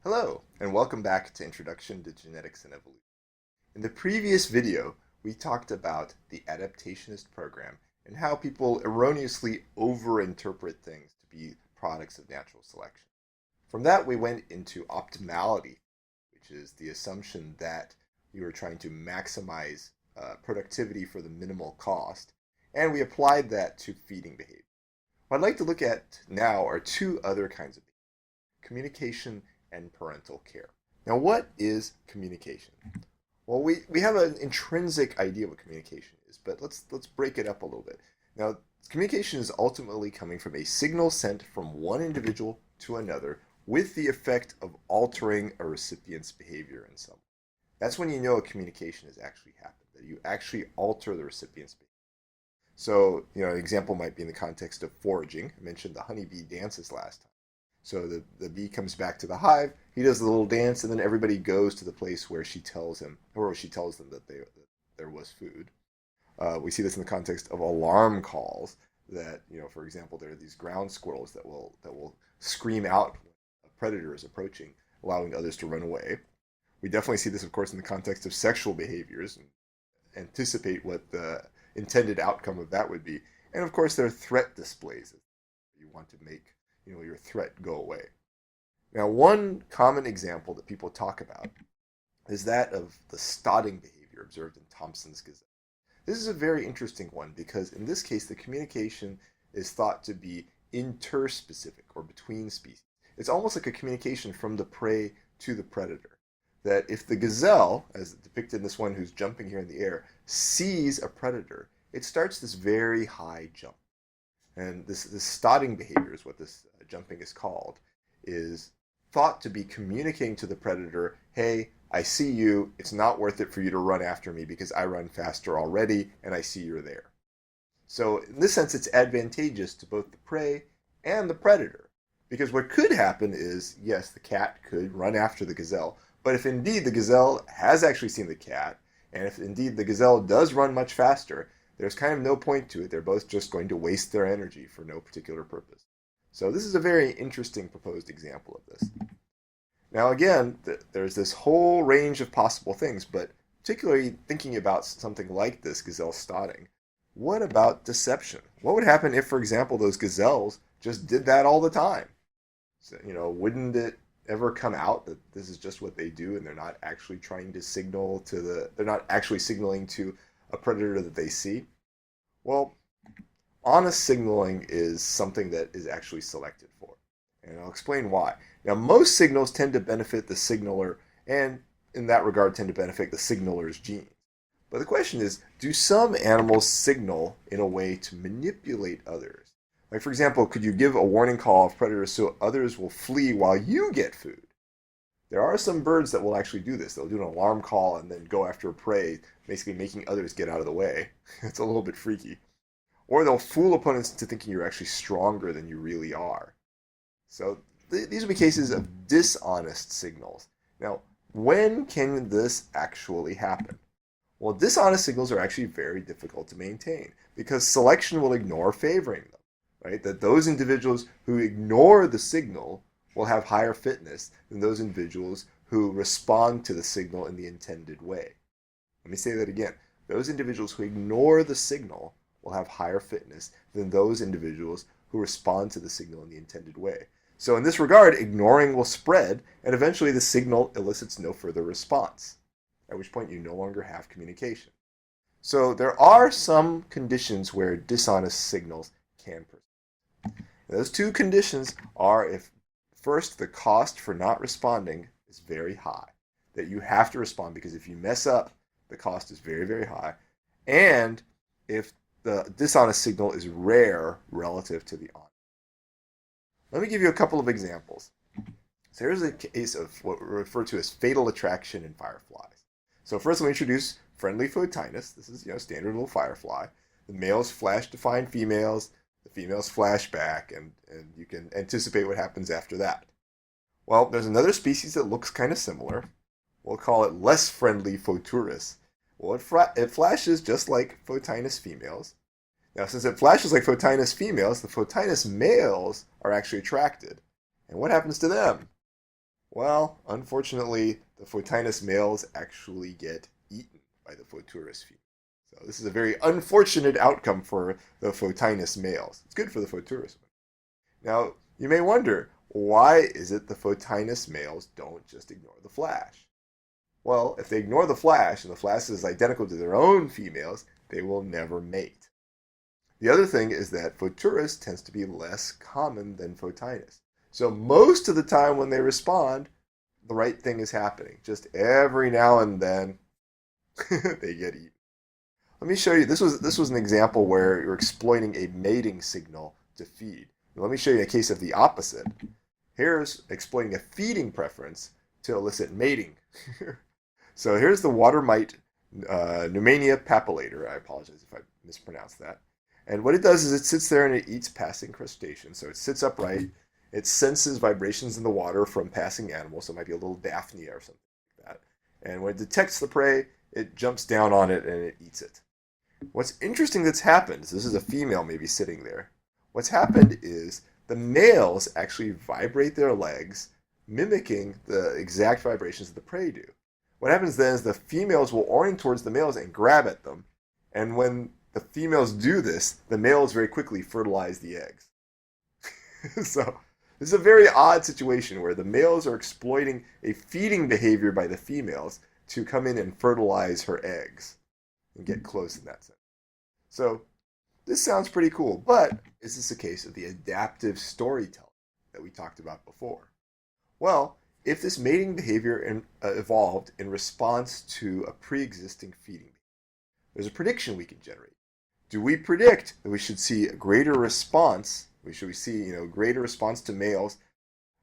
Hello, and welcome back to Introduction to Genetics and Evolution. In the previous video, we talked about the adaptationist program and how people erroneously overinterpret things to be products of natural selection. From that, we went into optimality, which is the assumption that you are trying to maximize productivity for the minimal cost, and we applied that to feeding behavior. What I'd like to look at now are two other kinds of behavior: communication and parental care. Now, what is communication? Well, we have an intrinsic idea of what communication is, but let's break it up a little bit. Now, communication is ultimately coming from a signal sent from one individual to another with the effect of altering a recipient's behavior in some way. That's when you know a communication has actually happened, that you actually alter the recipient's behavior. So, an example might be in the context of foraging. I mentioned the honeybee dances last time. So the bee comes back to the hive, he does the little dance, and then everybody goes to the place where she tells them that there was food. We see this in the context of alarm calls that, for example, there are these ground squirrels that will scream out when a predator is approaching, allowing others to run away. We definitely see this, of course, in the context of sexual behaviors and anticipate what the intended outcome of that would be. And of course, there are threat displays. You want to make your threat go away. Now, one common example that people talk about is that of the stotting behavior observed in Thomson's gazelle. This is a very interesting one because in this case, the communication is thought to be interspecific or between species. It's almost like a communication from the prey to the predator. That if the gazelle, as depicted in this one who's jumping here in the air, sees a predator, it starts this very high jump. And this stotting behavior is what this jumping is called, is thought to be communicating to the predator, hey, I see you, it's not worth it for you to run after me because I run faster already and I see you're there. So in this sense, it's advantageous to both the prey and the predator. Because what could happen is, yes, the cat could run after the gazelle, but if indeed the gazelle has actually seen the cat, and if indeed the gazelle does run much faster, there's kind of no point to it. They're both just going to waste their energy for no particular purpose. So this is a very interesting proposed example of this. Now again, there's this whole range of possible things, but particularly thinking about something like this gazelle stotting, what about deception? What would happen if, for example, those gazelles just did that all the time? So, wouldn't it ever come out that this is just what they do and they're not actually trying to they're not actually signaling to a predator that they see? Well, honest signaling is something that is actually selected for, and I'll explain why. Now, most signals tend to benefit the signaler, and in that regard tend to benefit the signaler's genes. But the question is, do some animals signal in a way to manipulate others? Like, for example, could you give a warning call of predators so others will flee while you get food? There are some birds that will actually do this. They'll do an alarm call and then go after a prey, basically making others get out of the way. It's a little bit freaky. Or they'll fool opponents into thinking you're actually stronger than you really are. So these would be cases of dishonest signals. Now, when can this actually happen? Well, dishonest signals are actually very difficult to maintain because selection will ignore favoring them. Right? That those individuals who ignore the signal will have higher fitness than those individuals who respond to the signal in the intended way. Let me say that again. Those individuals who ignore the signal will have higher fitness than those individuals who respond to the signal in the intended way. So in this regard, ignoring will spread, and eventually the signal elicits no further response, at which point you no longer have communication. So there are some conditions where dishonest signals can persist. Those two conditions are if, first, the cost for not responding is very high, that you have to respond because if you mess up, the cost is very, very high, and if the dishonest signal is rare relative to the honest. Let me give you a couple of examples. So here's a case of what we refer to as fatal attraction in fireflies. So first, let me introduce friendly Photinus. This is standard little firefly. The males flash to find females. The females flash back, and you can anticipate what happens after that. Well, there's another species that looks kind of similar. We'll call it less friendly Photurus. Well, it flashes just like Photinus females. Now, since it flashes like Photinus females, the Photinus males are actually attracted. And what happens to them? Well, unfortunately, the Photinus males actually get eaten by the Photurus females. So this is a very unfortunate outcome for the Photinus males. It's good for the Photurus. Now, you may wonder, why is it the Photinus males don't just ignore the flash? Well, if they ignore the flash, and the flash is identical to their own females, they will never mate. The other thing is that Photurus tends to be less common than Photinus. So most of the time when they respond, the right thing is happening. Just every now and then, they get eaten. Let me show you. This was an example where you're exploiting a mating signal to feed. Let me show you a case of the opposite. Here's exploiting a feeding preference to elicit mating. So here's the water mite Pneumania papillator. I apologize if I mispronounced that. And what it does is it sits there and it eats passing crustaceans. So it sits upright. It senses vibrations in the water from passing animals. So it might be a little Daphnia or something like that. And when it detects the prey, it jumps down on it and it eats it. What's interesting that's happened, this is a female maybe sitting there. What's happened is the males actually vibrate their legs, mimicking the exact vibrations that the prey do. What happens then is the females will orient towards the males and grab at them. And when the females do this, the males very quickly fertilize the eggs. So this is a very odd situation where the males are exploiting a feeding behavior by the females to come in and fertilize her eggs and get close in that sense. So this sounds pretty cool, but is this a case of the adaptive storytelling that we talked about before? Well, if this mating behavior evolved in response to a pre-existing feeding behavior, there's a prediction we can generate. Do we predict that we should see a greater response? Should we see, greater response to males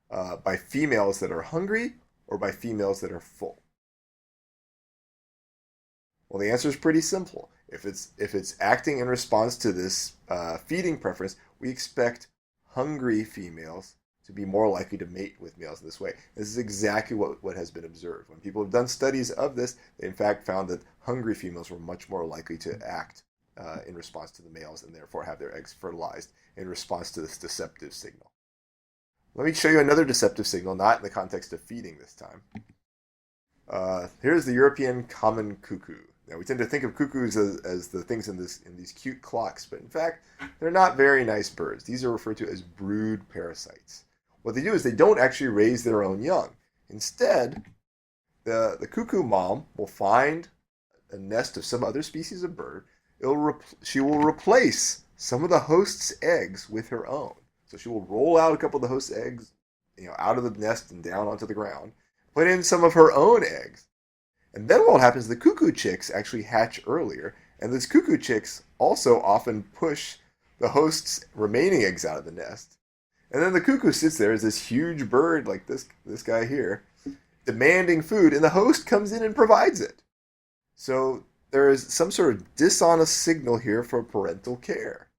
by females that are hungry or by females that are full? Well, the answer is pretty simple. If it's acting in response to this feeding preference, we expect hungry females to be more likely to mate with males in this way. This is exactly what has been observed. When people have done studies of this, they in fact found that hungry females were much more likely to act in response to the males and therefore have their eggs fertilized in response to this deceptive signal. Let me show you another deceptive signal, not in the context of feeding this time. Here's the European common cuckoo. Now, we tend to think of cuckoos as the things in these cute clocks, but in fact, they're not very nice birds. These are referred to as brood parasites. What they do is they don't actually raise their own young. Instead, the cuckoo mom will find a nest of some other species of bird. She will replace some of the host's eggs with her own. So she will roll out a couple of the host's eggs, out of the nest and down onto the ground, put in some of her own eggs. And then what happens, the cuckoo chicks actually hatch earlier, and those cuckoo chicks also often push the host's remaining eggs out of the nest. And then the cuckoo sits there as this huge bird like this guy here, demanding food, and the host comes in and provides it. So there is some sort of dishonest signal here for parental care.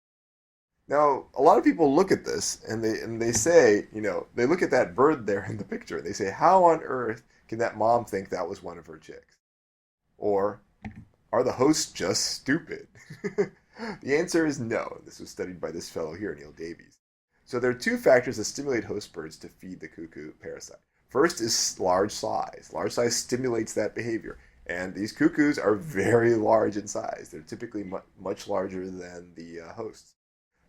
Now, a lot of people look at this and they say, they look at that bird there in the picture and they say, how on earth can that mom think that was one of her chicks? Or are the hosts just stupid? The answer is no. This was studied by this fellow here, Neil Davies. So there are two factors that stimulate host birds to feed the cuckoo parasite. First is large size. Large size stimulates that behavior. And these cuckoos are very large in size. They're typically much larger than the hosts.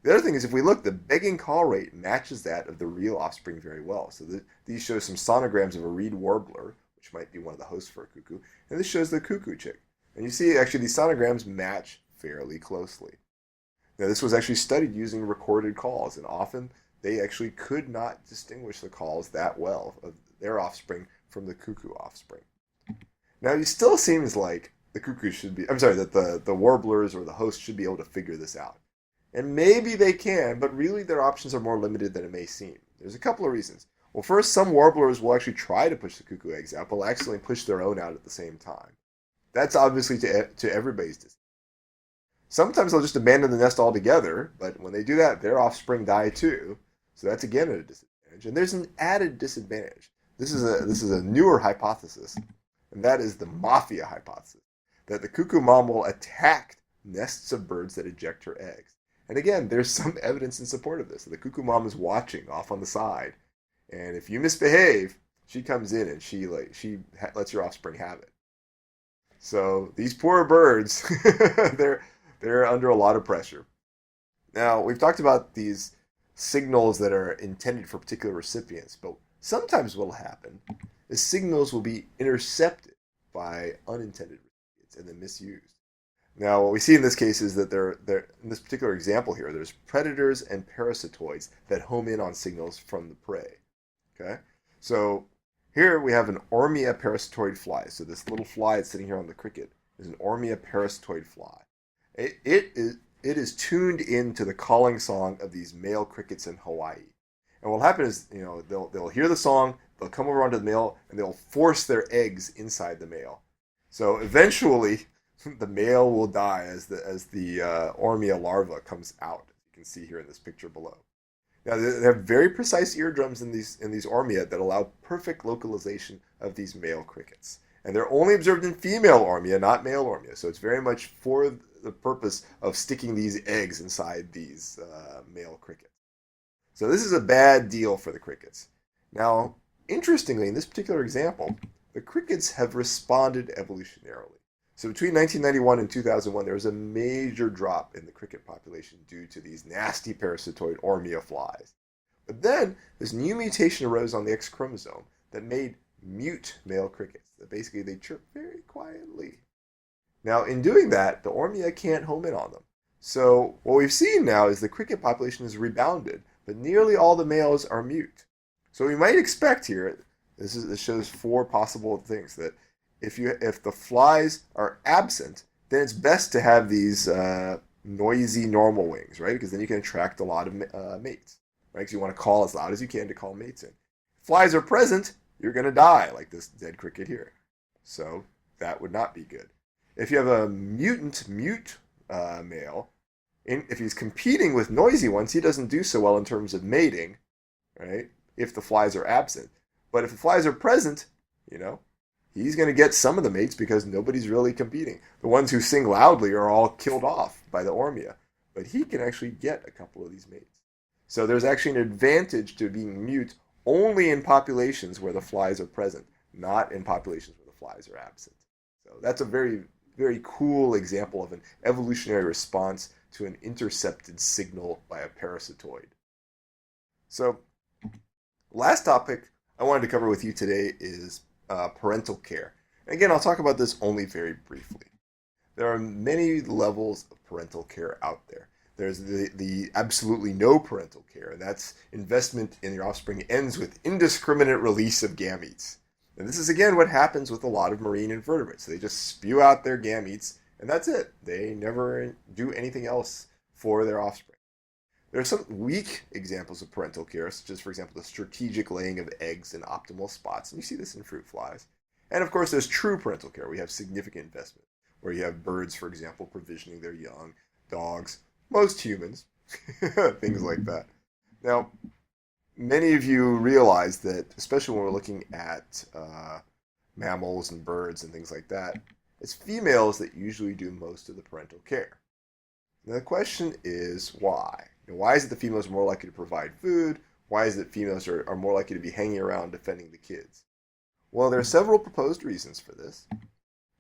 The other thing is, if we look, the begging call rate matches that of the real offspring very well. So these show some sonograms of a reed warbler, which might be one of the hosts for a cuckoo, and this shows the cuckoo chick. And you see, actually, these sonograms match fairly closely. Now, this was actually studied using recorded calls, and often they actually could not distinguish the calls that well of their offspring from the cuckoo offspring. Now, it still seems like the cuckoo that the warblers or the host should be able to figure this out. And maybe they can, but really their options are more limited than it may seem. There's a couple of reasons. Well, first, some warblers will actually try to push the cuckoo eggs out, but will accidentally push their own out at the same time. That's obviously to everybody's disadvantage. Sometimes they'll just abandon the nest altogether, but when they do that, their offspring die too. So that's again a disadvantage. And there's an added disadvantage. This is a newer hypothesis, and that is the mafia hypothesis, that the cuckoo mom will attack nests of birds that eject her eggs. And again, there's some evidence in support of this. The cuckoo mom is watching off on the side, and if you misbehave, She comes in and lets your offspring have it. So these poor birds, they're they're under a lot of pressure. Now, we've talked about these signals that are intended for particular recipients, but sometimes what will happen is signals will be intercepted by unintended recipients and then misused. Now, what we see in this case is that they're in this particular example here, there's predators and parasitoids that home in on signals from the prey. Okay? So here we have an Ormia parasitoid fly. So this little fly that's sitting here on the cricket is an Ormia parasitoid fly. It is tuned into the calling song of these male crickets in Hawaii. And what'll happen is, they'll hear the song, they'll come over onto the male, and they'll force their eggs inside the male. So eventually, the male will die as the Ormia larva comes out. You can see here in this picture below. Now they have very precise eardrums in these Ormia that allow perfect localization of these male crickets. And they're only observed in female Ormia, not male Ormia. So it's very much for the purpose of sticking these eggs inside these male crickets. So this is a bad deal for the crickets. Now, interestingly, in this particular example, the crickets have responded evolutionarily. So between 1991 and 2001, there was a major drop in the cricket population due to these nasty parasitoid Ormia flies. But then this new mutation arose on the X chromosome that made mute male crickets. That basically they chirp very quietly. Now, in doing that, the Ormia can't home in on them. So what we've seen now is the cricket population has rebounded, but nearly all the males are mute. So we might expect here, this shows four possible things, that if the flies are absent, then it's best to have these noisy normal wings, right? Because then you can attract a lot of mates, right? Because you want to call as loud as you can to call mates in. If flies are present, you're going to die, like this dead cricket here. So that would not be good. If you have a mute male, if he's competing with noisy ones, he doesn't do so well in terms of mating, right? If the flies are absent. But if the flies are present, he's going to get some of the mates because nobody's really competing. The ones who sing loudly are all killed off by the Ormia, but he can actually get a couple of these mates. So there's actually an advantage to being mute only in populations where the flies are present, not in populations where the flies are absent. So that's a very, very cool example of an evolutionary response to an intercepted signal by a parasitoid. So, last topic I wanted to cover with you today is parental care. And again, I'll talk about this only very briefly. There are many levels of parental care out there. There's the absolutely no parental care, and that's investment in your offspring ends with indiscriminate release of gametes. And this is again what happens with a lot of marine invertebrates. They just spew out their gametes, and that's it. They never do anything else for their offspring. There are some weak examples of parental care, such as, for example, the strategic laying of eggs in optimal spots. And you see this in fruit flies. And, of course, there's true parental care. We have significant investment, where you have birds, for example, provisioning their young, dogs, most humans, things like that. Now, many of you realize that, especially when we're looking at mammals and birds and things like that, it's females that usually do most of the parental care. Now, the question is why? Why is it the females are more likely to provide food? Why is it females are more likely to be hanging around defending the kids? Well, there are several proposed reasons for this.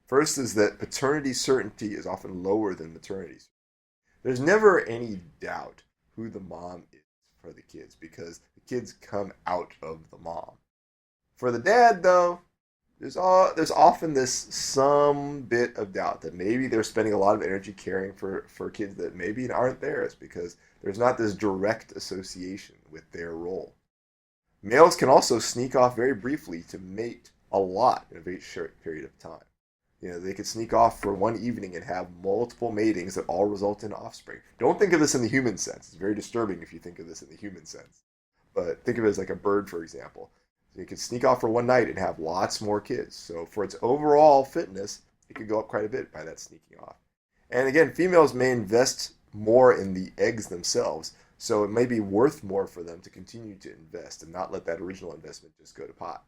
First is that paternity certainty is often lower than maternity certainty. There's never any doubt who the mom is for the kids because the kids come out of the mom. For the dad, though, there's often this some bit of doubt that maybe they're spending a lot of energy caring for kids that maybe aren't theirs because there's not this direct association with their role. Males can also sneak off very briefly to mate a lot in a very short period of time. They could sneak off for one evening and have multiple matings that all result in offspring. Don't think of this in the human sense. It's very disturbing if you think of this in the human sense. But think of it as like a bird, for example. It could sneak off for one night and have lots more kids. So for its overall fitness, it could go up quite a bit by that sneaking off. And again, females may invest more in the eggs themselves, so it may be worth more for them to continue to invest and not let that original investment just go to pot.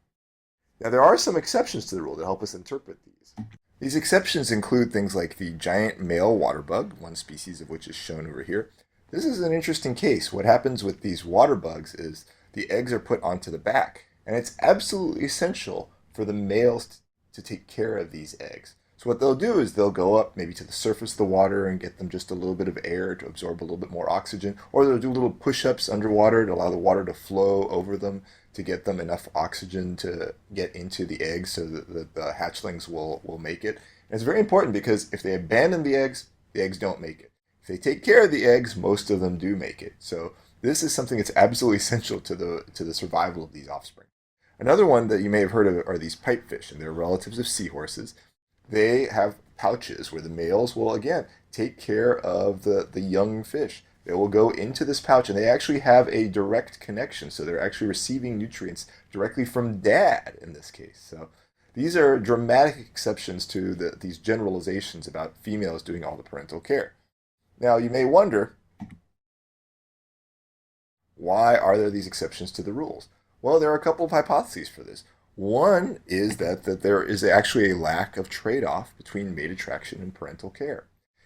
Now, there are some exceptions to the rule that help us interpret these. These exceptions include things like the giant male water bug, one species of which is shown over here. This is an interesting case. What happens with these water bugs is the eggs are put onto the back, And it's absolutely essential for the males to take care of these eggs. So what they'll do is they'll go up maybe to the surface of the water and get them just a little bit of air to absorb a little bit more oxygen, or they'll do little push-ups underwater to allow the water to flow over them to get them enough oxygen to get into the eggs so that the hatchlings will make it. And it's very important because if they abandon the eggs don't make it. If they take care of the eggs, most of them do make it. So this is something that's absolutely essential to the survival of these offspring. Another one that you may have heard of are these pipefish, and they're relatives of seahorses. They have pouches where the males will, again, take care of the young fish. They will go into this pouch, and they actually have a direct connection. So they're actually receiving nutrients directly from dad in this case. So these are dramatic exceptions to these generalizations about females doing all the parental care. Now, you may wonder, why are there these exceptions to the rules? Well, there are a couple of hypotheses for this. One is that there is actually a lack of trade-off between mate attraction and parental care.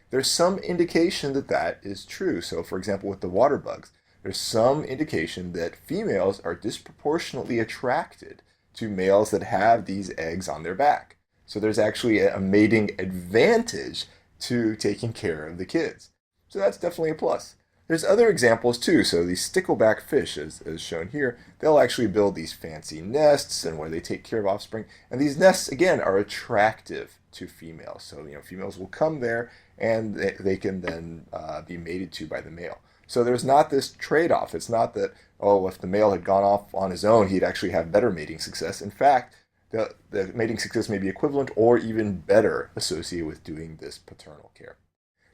There's some indication that that is true. So, for example, with the water bugs, there's some indication that females are disproportionately attracted to males that have these eggs on their back. So there's actually a mating advantage to taking care of the kids. So that's definitely a plus. There's other examples too. So these stickleback fish, as shown here, they'll actually build these fancy nests and where they take care of offspring. And these nests, again, are attractive to females. So, females will come there and they can then be mated to by the male. So there's not this trade-off. It's not that, oh, if the male had gone off on his own, he'd actually have better mating success. In fact, the mating success may be equivalent or even better associated with doing this paternal care.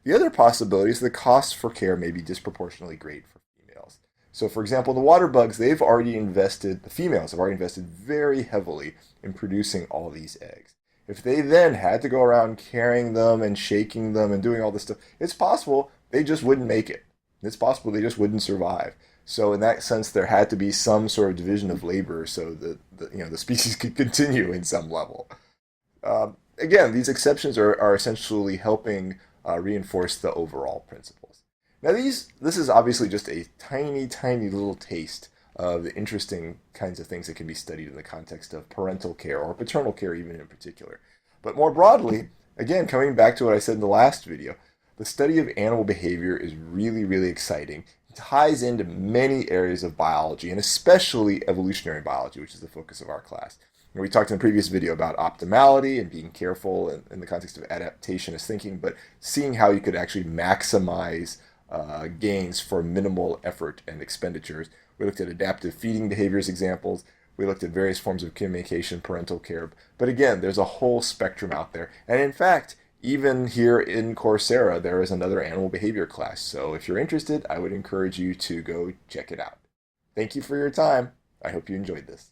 The other possibility is the cost for care may be disproportionately great for females. So, for example, the water bugs, the females have already invested very heavily in producing all these eggs. If they then had to go around carrying them and shaking them and doing all this stuff, it's possible they just wouldn't make it. It's possible they just wouldn't survive. So in that sense, there had to be some sort of division of labor so that the species could continue in some level. Again, these exceptions are essentially helping reinforce the overall principles. Now this is obviously just a tiny, tiny little taste of the interesting kinds of things that can be studied in the context of parental care or paternal care even in particular. But more broadly, again, coming back to what I said in the last video, the study of animal behavior is really, really exciting. It ties into many areas of biology and especially evolutionary biology, which is the focus of our class. We talked in a previous video about optimality and being careful in the context of adaptationist thinking, but seeing how you could actually maximize gains for minimal effort and expenditures. We looked at adaptive feeding behaviors examples. We looked at various forms of communication, parental care. But again, there's a whole spectrum out there. And in fact, even here in Coursera, there is another animal behavior class. So if you're interested, I would encourage you to go check it out. Thank you for your time. I hope you enjoyed this.